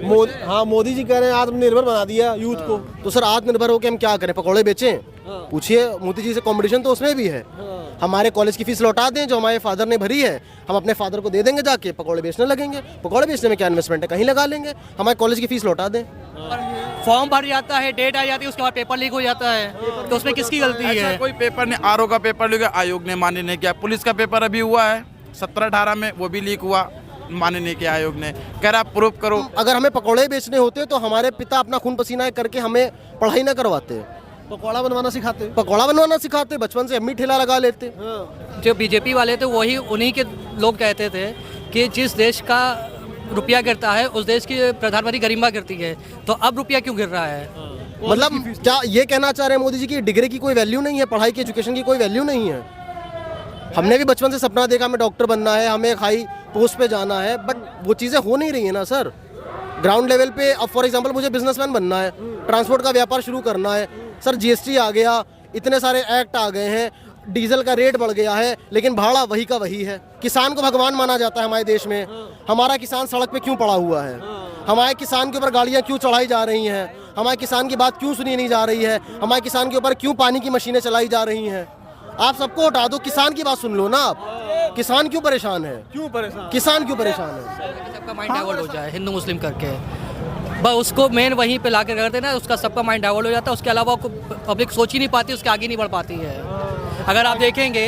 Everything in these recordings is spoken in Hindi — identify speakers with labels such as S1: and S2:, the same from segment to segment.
S1: हाँ, मोदी जी कह रहे हैं आत्मनिर्भर बना दिया यूथ को।
S2: तो सर आत्मनिर्भर होकर हम क्या करें, पकौड़े बेचें? पूछिए मोदी जी से, कंपटीशन तो उसमें भी है। हमारे कॉलेज की फीस लौटा दें जो हमारे फादर ने भरी है, हम अपने फादर को दे देंगे, जाके पकौड़े बेचने लगेंगे। पकौड़े बेचने में क्या इन्वेस्टमेंट है, कहीं लगा लेंगे, हमारे कॉलेज की फीस लौटा दें।
S3: फॉर्म भर जाता है, डेट आ जाती है, उसके बाद पेपर लीक हो जाता है, तो उसमें किसकी गलती है?
S4: कोई पेपर नहीं, आरओ का पेपर लीक आयोग ने मान्य नहीं किया। पुलिस का पेपर अभी हुआ है 17-18 में, वो भी लीक हुआ, मान्य नहीं किया आयोग ने। कह रहा प्रूफ करो।
S2: अगर हमें पकौड़े बेचने होते तो हमारे पिता अपना खून पसीना करके हमें पढ़ाई ना करवाते,
S1: पकौड़ा बनवाना सिखाते।
S2: पकौड़ा बनवाना सिखाते, बचपन से अम्मी ठेला लगा लेते।
S3: जो बीजेपी वाले थे वही उन्हीं के लोग कहते थे कि जिस देश का रुपया गिरता है उस देश की प्रधानमंत्री गरिमा गिरती है, तो अब रुपया क्यों गिर रहा है?
S2: मतलब क्या ये कहना चाह रहे हैं मोदी जी की डिग्री की कोई वैल्यू नहीं है, पढ़ाई की, एजुकेशन की कोई वैल्यू नहीं है? हमने भी बचपन से सपना देखा हमें डॉक्टर बनना है, हमें हाई पोस्ट पे जाना है, बट वो चीज़ें हो नहीं रही है ना सर ग्राउंड लेवल पे। अब फॉर एग्जांपल मुझे बिजनेसमैन बनना है, ट्रांसपोर्ट का व्यापार शुरू करना है, सर जीएसटी आ गया, इतने सारे एक्ट आ गए हैं, डीजल का रेट बढ़ गया है, लेकिन भाड़ा वही का वही है। किसान को भगवान माना जाता है हमारे देश में, हमारा किसान सड़क पे क्यों पड़ा हुआ है? हमारे किसान के ऊपर गाड़ियाँ क्यों चढ़ाई जा रही हैं? हमारे किसान की बात क्यों सुनी नहीं जा रही है? हमारे किसान के ऊपर क्यों पानी की मशीनें चलाई जा रही हैं? आप सबको हटा दो, किसान की बात सुन लो ना आप। किसान क्यों परेशान है?
S1: क्यों परेशान?
S2: किसान क्यों परेशान है?
S3: सबका माइंड डाइवर्ट हो जाए हिंदू मुस्लिम करके, बस उसको मेन वहीं पे ला के कर देना, उसका सबका माइंड डाइवर्ट हो जाता है। उसके अलावा पब्लिक सोच ही नहीं पाती, उसके आगे नहीं बढ़ पाती है। अगर आप देखेंगे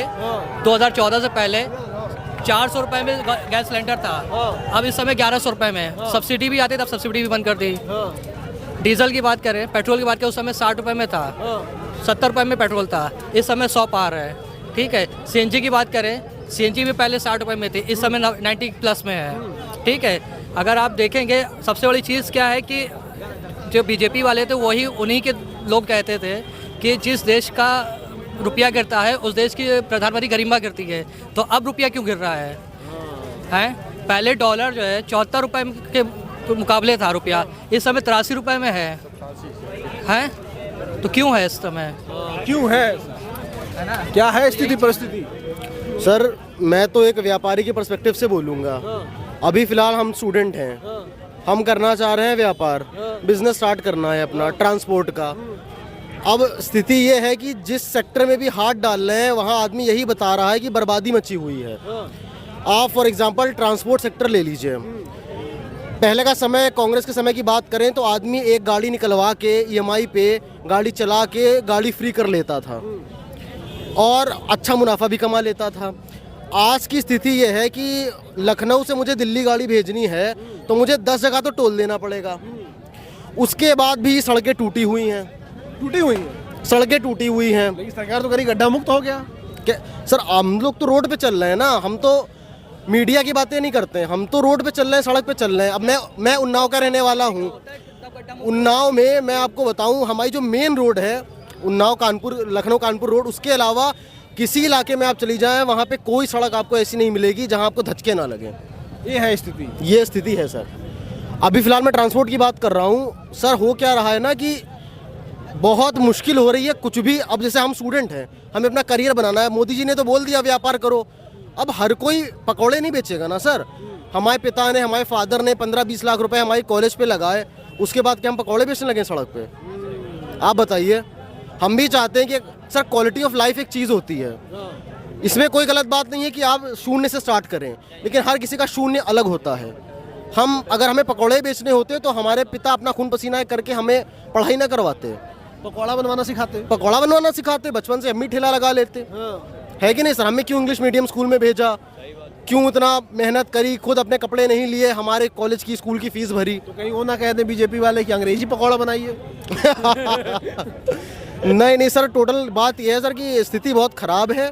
S3: 2014 से पहले 400 रुपये में गैस सिलेंडर था, अब इस समय 1100 रुपये में। सब्सिडी भी आती, तब सब्सिडी भी बंद कर दी। डीजल की बात करें, पेट्रोल की बात करें, उस समय 60 रुपये में था, 70 रुपये में पेट्रोल था, इस समय 100 पार है। ठीक है, सीएनजी की बात करें, सीएनजी भी पहले 60 रुपये में थी, इस समय 90 प्लस में है। ठीक है, अगर आप देखेंगे सबसे बड़ी चीज़ क्या है कि जो बीजेपी वाले थे वही उन्हीं के लोग कहते थे कि जिस देश का रुपया गिरता है उस देश की प्रधानमंत्री गरिमा गिरती है, तो अब रुपया क्यों गिर रहा है? हैं, पहले डॉलर जो है 74 रुपये के मुकाबले था रुपया, इस समय 83 रुपये में है। हैं, तो क्यों है इस समय?
S1: क्यों है ना? क्या है स्थिति परिस्थिति?
S2: सर मैं तो एक व्यापारी के पर्सपेक्टिव से बोलूँगा। अभी फ़िलहाल हम स्टूडेंट हैं, हम करना चाह रहे हैं व्यापार, बिजनेस स्टार्ट करना है अपना ट्रांसपोर्ट का। अब स्थिति ये है कि जिस सेक्टर में भी हाथ डाल रहे हैं वहाँ आदमी यही बता रहा है कि बर्बादी मची हुई है। आप फॉर एग्जांपल ट्रांसपोर्ट सेक्टर ले लीजिए, पहले का समय, कांग्रेस के समय की बात करें तो आदमी एक गाड़ी निकलवा के ईएमआई पे गाड़ी चला के गाड़ी फ्री कर लेता था और अच्छा मुनाफा भी कमा लेता था। आज की स्थिति ये है कि लखनऊ से मुझे दिल्ली गाड़ी भेजनी है तो मुझे 10 जगह तो टोल देना पड़ेगा। उसके बाद भी सड़कें टूटी हुई हैं, सड़कें टूटी हुई हैं।
S1: लेकिन सरकार तो करी गड्ढा मुक्त हो गया।
S2: सर हम लोग तो रोड पे चल रहे हैं ना, हम तो मीडिया की बातें नहीं करते हैं, हम तो रोड पे चल रहे हैं, सड़क पे चल रहे हैं। अब मैं उन्नाव का रहने वाला हूँ। उन्नाव में मैं आपको बताऊँ, हमारी जो मेन रोड है उन्नाव कानपुर, लखनऊ कानपुर रोड, उसके अलावा किसी इलाके में आप चली जाएं वहाँ पे कोई सड़क आपको ऐसी नहीं मिलेगी जहाँ आपको धचके ना लगे।
S1: ये है स्थिति,
S2: ये स्थिति है सर। अभी फ़िलहाल मैं ट्रांसपोर्ट की बात कर रहा हूँ सर। हो क्या रहा है ना कि बहुत मुश्किल हो रही है कुछ भी। अब जैसे हम स्टूडेंट हैं, हमें अपना करियर बनाना है, मोदी जी ने तो बोल दिया व्यापार करो। अब हर कोई पकौड़े नहीं बेचेगा ना सर। हमारे पिता ने, हमारे फादर ने 15-20 लाख रुपए हमारे कॉलेज पे लगाए, उसके बाद क्या हम पकौड़े बेचने लगे सड़क पे? आप बताइए। हम भी चाहते हैं कि सर क्वालिटी ऑफ लाइफ एक चीज़ होती है, इसमें कोई गलत बात नहीं है कि आप शून्य से स्टार्ट करें, लेकिन हर किसी का शून्य अलग होता है। अगर हमें पकौड़े बेचने होते तो हमारे पिता अपना खून पसीना करके हमें पढ़ाई ना करवाते,
S1: पकौड़ा बनवाना सिखाते, बचपन से अम्मी ठेला लगा लेते। है कि नहीं सर? हमें क्यों इंग्लिश मीडियम स्कूल में भेजा, क्यों इतना मेहनत करी, खुद अपने कपड़े नहीं लिए, हमारे कॉलेज की स्कूल की फीस भरी। तो कहीं वो ना कह दें बीजेपी वाले कि अंग्रेजी पकौड़ा बनाइए।
S2: नहीं सर, टोटल बात यह है सर कि स्थिति बहुत ख़राब है।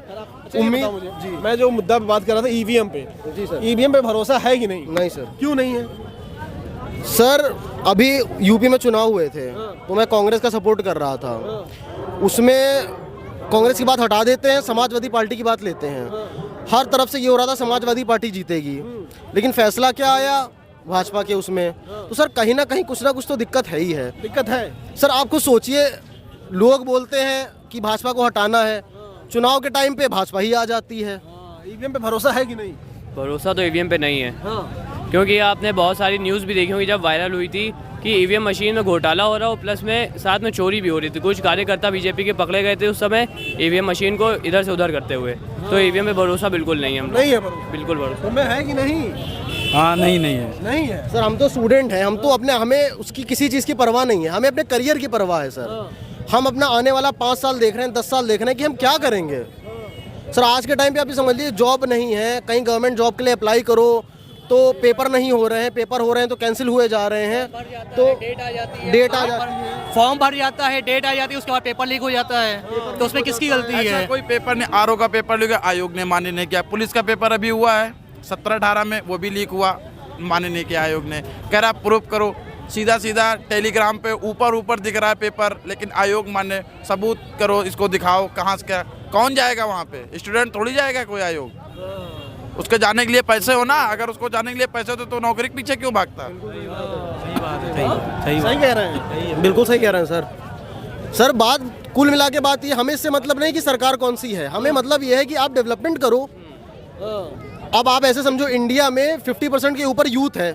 S1: उम्मीद जी, मैं जो मुद्दा पे बात कर रहा था ईवीएम पे, जी सर, ईवीएम पे भरोसा है कि नहीं?
S2: नहीं सर।
S1: क्यों नहीं है
S2: सर? अभी यूपी में चुनाव हुए थे तो मैं कांग्रेस का सपोर्ट कर रहा था। उसमें कांग्रेस की बात हटा देते हैं, समाजवादी पार्टी की बात लेते हैं। हर तरफ से ये हो रहा था समाजवादी पार्टी जीतेगी, लेकिन फैसला क्या आया भाजपा के उसमें। तो सर कहीं ना कहीं कुछ ना कुछ तो दिक्कत है ही है।
S1: दिक्कत है
S2: सर। आप खुद सोचिए, लोग बोलते हैं कि भाजपा को हटाना है, चुनाव के टाइम पे भाजपा ही आ जाती है।
S1: ईवीएम पे भरोसा है कि नहीं?
S5: भरोसा तो ईवीएम पे नहीं है। क्योंकि आपने बहुत सारी न्यूज़ भी देखी होंगी जब वायरल हुई थी कि ईवीएम मशीन में घोटाला हो रहा हो, प्लस में साथ में चोरी भी हो रही थी। कुछ कार्यकर्ता बीजेपी के पकड़े गए थे उस समय ईवीएम मशीन को इधर से उधर करते हुए। तो ईवीएम पे भरोसा बिल्कुल नहीं है, हम
S2: नहीं है भरोसा।
S5: बिल्कुल भरोसा
S2: तुम्हें है कि नहीं?
S6: हाँ नहीं है।
S2: नहीं है
S1: सर हम तो स्टूडेंट हैं, हम तो अपने, हमें उसकी किसी चीज़ की परवाह नहीं है, हमें अपने करियर की परवाह है सर। हम अपना आने वाला 5 साल देख रहे हैं, 10 साल देख रहे हैं कि हम क्या करेंगे। सर आज के टाइम पे आप ये समझ लीजिए जॉब नहीं है, कहीं गवर्नमेंट जॉब के लिए अप्लाई करो तो पेपर नहीं हो रहे हैं, पेपर हो रहे हैं तो कैंसिल हुए जा रहे हैं, तो डेट आ जाती है,
S3: फॉर्म भर जाता है, डेट आ जाती है, उसके बाद पेपर लीक हो जाता है, तो उसमें किसकी गलती
S4: ऐसा
S3: है?
S4: कोई पेपर नहीं, आरओ का पेपर लीक आयोग ने मान्य नहीं किया। पुलिस का पेपर अभी हुआ है 17-18 में, वो भी लीक हुआ, मान्य नहीं किया आयोग ने। कह रहा प्रूफ करो, सीधा सीधा टेलीग्राम पे ऊपर दिख रहा है पेपर, लेकिन आयोग मान्य, सबूत करो, इसको दिखाओ कहाँ से क्या। कौन जाएगा वहाँ पे? स्टूडेंट थोड़ी जाएगा कोई आयोग। उसके जाने के लिए पैसे हो ना, अगर उसको जाने के लिए पैसे होते तो नौकरी के पीछे क्यों भागता?
S1: सही कह रहे हैं, बिल्कुल सही कह रहे हैं सर। सर बात कुल मिला के बात ये, हमें इससे मतलब नहीं कि सरकार कौन सी है, हमें मतलब ये है कि आप डेवलपमेंट करो। अब आप ऐसे समझो इंडिया में 50% के ऊपर यूथ है,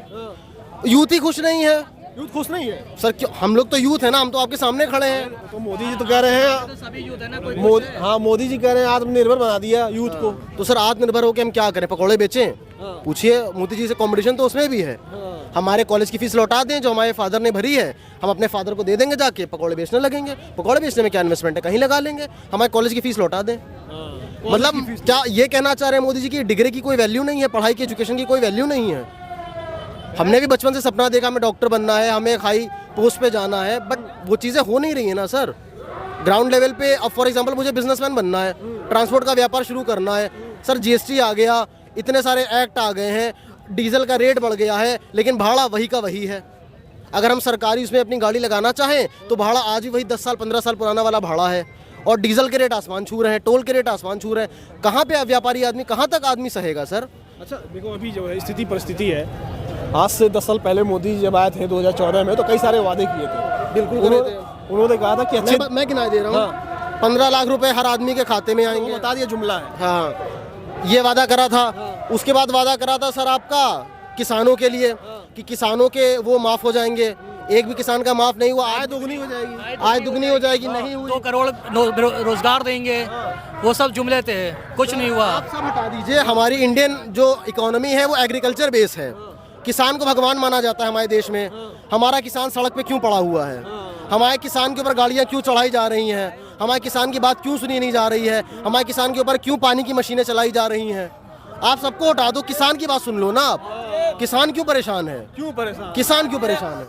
S1: यूथ ही खुश नहीं है।
S2: यूथ खुश नहीं है
S1: सर क्यों? हम लोग तो यूथ है ना, हम तो आपके सामने खड़े हैं।
S2: तो मोदी जी तो कह रहे हैं,
S3: सभी यूथ है ना, कोई
S2: हाँ मोदी जी कह रहे हैं आत्मनिर्भर बना दिया यूथ को।
S1: तो सर आत्मनिर्भर होकर हम क्या करें? पकौड़े बेचें? पूछिए मोदी जी से, कंपटीशन तो उसमें भी है। हमारे कॉलेज की फीस लौटा दें जो हमारे फादर ने भरी है, हम अपने फादर को दे देंगे, जाके पकौड़े बेचने लगेंगे। पकौड़े बेचने में क्या इन्वेस्टमेंट है, कहीं लगा लेंगे, हमारे कॉलेज की फीस लौटा दें। मतलब क्या ये कहना चाह रहे हैं मोदी जी की डिग्री की कोई वैल्यू नहीं है, पढ़ाई की, एजुकेशन की कोई वैल्यू नहीं है? हमने भी बचपन से सपना देखा हमें डॉक्टर बनना है, हमें हाई पोस्ट पे जाना है, बट वो चीज़ें हो नहीं रही है ना सर। ग्राउंड लेवल पे अब फॉर एग्जांपल मुझे बिजनेसमैन बनना है, ट्रांसपोर्ट का व्यापार शुरू करना है, सर जीएसटी आ गया, इतने सारे एक्ट आ गए हैं, डीजल का रेट बढ़ गया है, लेकिन भाड़ा वही का वही है। अगर हम सरकारी उसमें अपनी गाड़ी लगाना चाहें तो भाड़ा आज भी वही 10 साल 15 साल पुराना वाला भाड़ा है, और डीजल के रेट आसमान छू रहे हैं, टोल के रेट आसमान छू रहे हैं। कहाँ पे व्यापारी आदमी, कहाँ तक आदमी सहेगा सर?
S2: अच्छा देखो अभी जो है स्थिति परिस्थिति है, आज से 10 साल पहले मोदी जी जब आए थे 2014 में तो कई सारे वादे किए थे।
S1: बिल्कुल
S2: उन्होंने कहा था कि अच्छे,
S1: मैं गिना दे रहा हूँ, 15 लाख रुपए हर आदमी के खाते में आएंगे,
S2: बता दिया जुमला है।
S1: हाँ ये वादा करा था। उसके बाद वादा करा था सर आपका किसानों के लिए कि किसानों के वो माफ हो जाएंगे, एक भी किसान का माफ नहीं हुआ। आय दुगनी हो जाएगी, आय दुगनी हो जाएगी, नहीं हुई।
S3: 2 करोड़ रोजगार देंगे, वो सब जुमले थे, कुछ नहीं हुआ।
S1: आप सब हटा दीजिए, हमारी इंडियन जो इकोनॉमी है वो एग्रीकल्चर बेस है, किसान को भगवान माना जाता है हमारे देश में। हमारा किसान सड़क पे क्यों पड़ा हुआ है? हमारे किसान के ऊपर गाड़ियाँ क्यों चढ़ाई जा रही हैं? हमारे किसान की बात क्यों सुनी नहीं जा रही है? हमारे किसान के ऊपर क्यों पानी की मशीनें चलाई जा रही हैं? आप सबको हटा दो, किसान की बात सुन लो ना आप। किसान क्यों परेशान है?
S2: क्यों परेशान?
S1: किसान क्यों परेशान है?